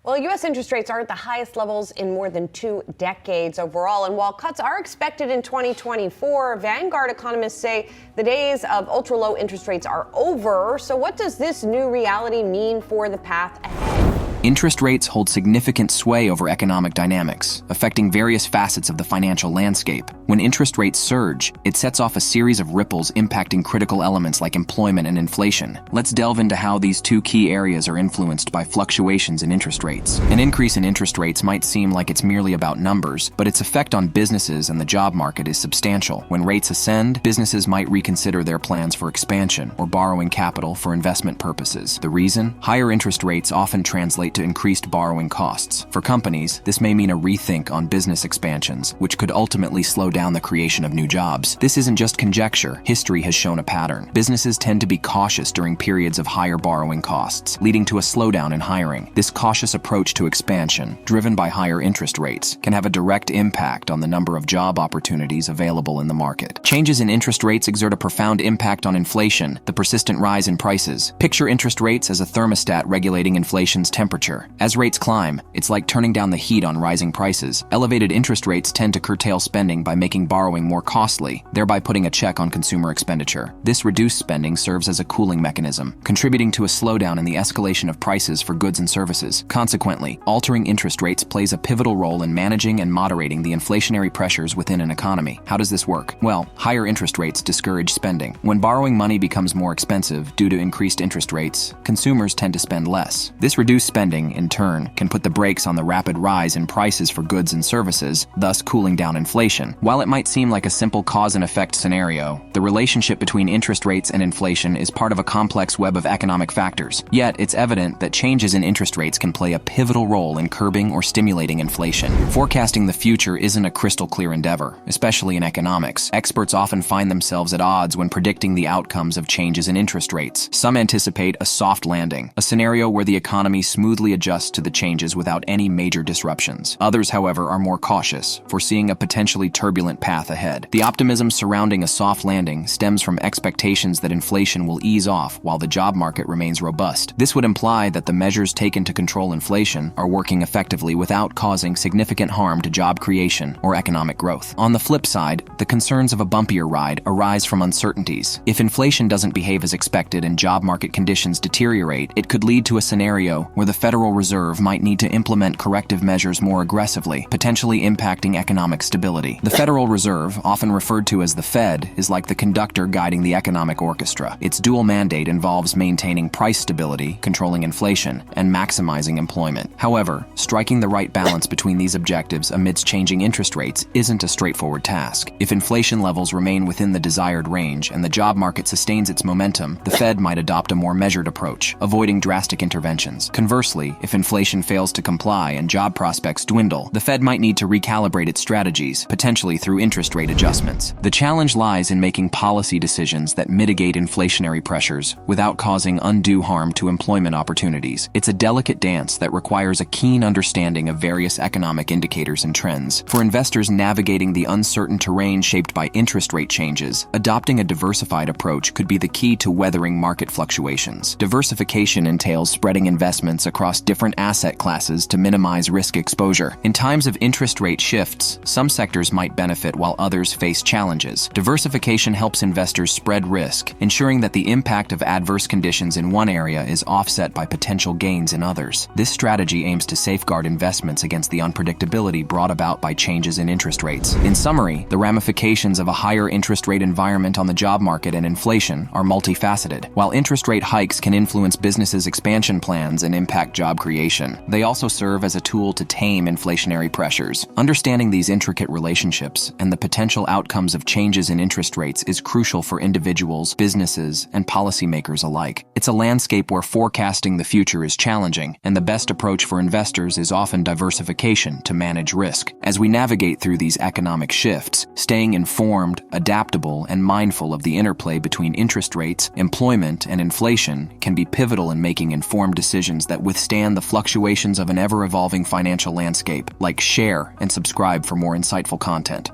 Well, U.S. interest rates are at the highest levels in more than 2 decades overall. And while cuts are expected in 2024, Vanguard economists say the days of ultra-low interest rates are over. So what does this new reality mean for the path ahead? Interest rates hold significant sway over economic dynamics, affecting various facets of the financial landscape. When interest rates surge, it sets off a series of ripples impacting critical elements like employment and inflation. Let's delve into how these two key areas are influenced by fluctuations in interest rates. An increase in interest rates might seem like it's merely about numbers, but its effect on businesses and the job market is substantial. When rates ascend, businesses might reconsider their plans for expansion or borrowing capital for investment purposes. The reason? Higher interest rates often translate to increased borrowing costs. For companies, this may mean a rethink on business expansions, which could ultimately slow down the creation of new jobs. This isn't just conjecture. History has shown a pattern. Businesses tend to be cautious during periods of higher borrowing costs, leading to a slowdown in hiring. This cautious approach to expansion, driven by higher interest rates, can have a direct impact on the number of job opportunities available in the market. Changes in interest rates exert a profound impact on inflation, the persistent rise in prices. Picture interest rates as a thermostat regulating inflation's temperature. As rates climb, it's like turning down the heat on rising prices. Elevated interest rates tend to curtail spending by making borrowing more costly, thereby putting a check on consumer expenditure. This reduced spending serves as a cooling mechanism, contributing to a slowdown in the escalation of prices for goods and services. Consequently, altering interest rates plays a pivotal role in managing and moderating the inflationary pressures within an economy. How does this work? Well, higher interest rates discourage spending. When borrowing money becomes more expensive due to increased interest rates, consumers tend to spend less. This reduced spending, in turn, can put the brakes on the rapid rise in prices for goods and services, thus cooling down inflation. While it might seem like a simple cause and effect scenario, the relationship between interest rates and inflation is part of a complex web of economic factors. Yet, it's evident that changes in interest rates can play a pivotal role in curbing or stimulating inflation. Forecasting the future isn't a crystal-clear endeavor, especially in economics. Experts often find themselves at odds when predicting the outcomes of changes in interest rates. Some anticipate a soft landing, a scenario where the economy smoothly adjust to the changes without any major disruptions. Others, however, are more cautious, foreseeing a potentially turbulent path ahead. The optimism surrounding a soft landing stems from expectations that inflation will ease off while the job market remains robust. This would imply that the measures taken to control inflation are working effectively without causing significant harm to job creation or economic growth. On the flip side, the concerns of a bumpier ride arise from uncertainties. If inflation doesn't behave as expected and job market conditions deteriorate, it could lead to a scenario where the Federal Reserve might need to implement corrective measures more aggressively, potentially impacting economic stability. The Federal Reserve, often referred to as the Fed, is like the conductor guiding the economic orchestra. Its dual mandate involves maintaining price stability, controlling inflation, and maximizing employment. However, striking the right balance between these objectives amidst changing interest rates isn't a straightforward task. If inflation levels remain within the desired range and the job market sustains its momentum, the Fed might adopt a more measured approach, avoiding drastic interventions. Conversely, if inflation fails to comply and job prospects dwindle, the Fed might need to recalibrate its strategies, potentially through interest rate adjustments. The challenge lies in making policy decisions that mitigate inflationary pressures without causing undue harm to employment opportunities. It's a delicate dance that requires a keen understanding of various economic indicators and trends. For investors navigating the uncertain terrain shaped by interest rate changes, adopting a diversified approach could be the key to weathering market fluctuations. Diversification entails spreading investments across different asset classes to minimize risk exposure. In times of interest rate shifts, some sectors might benefit while others face challenges. Diversification helps investors spread risk, ensuring that the impact of adverse conditions in one area is offset by potential gains in others. This strategy aims to safeguard investments against the unpredictability brought about by changes in interest rates. In summary, the ramifications of a higher interest rate environment on the job market and inflation are multifaceted. While interest rate hikes can influence businesses' expansion plans and impact job creation, they also serve as a tool to tame inflationary pressures. Understanding these intricate relationships and the potential outcomes of changes in interest rates is crucial for individuals, businesses, and policymakers alike. It's a landscape where forecasting the future is challenging, and the best approach for investors is often diversification to manage risk. As we navigate through these economic shifts, staying informed, adaptable, and mindful of the interplay between interest rates, employment, and inflation can be pivotal in making informed decisions that withstand the fluctuations of an ever-evolving financial landscape. Like, share, and subscribe for more insightful content.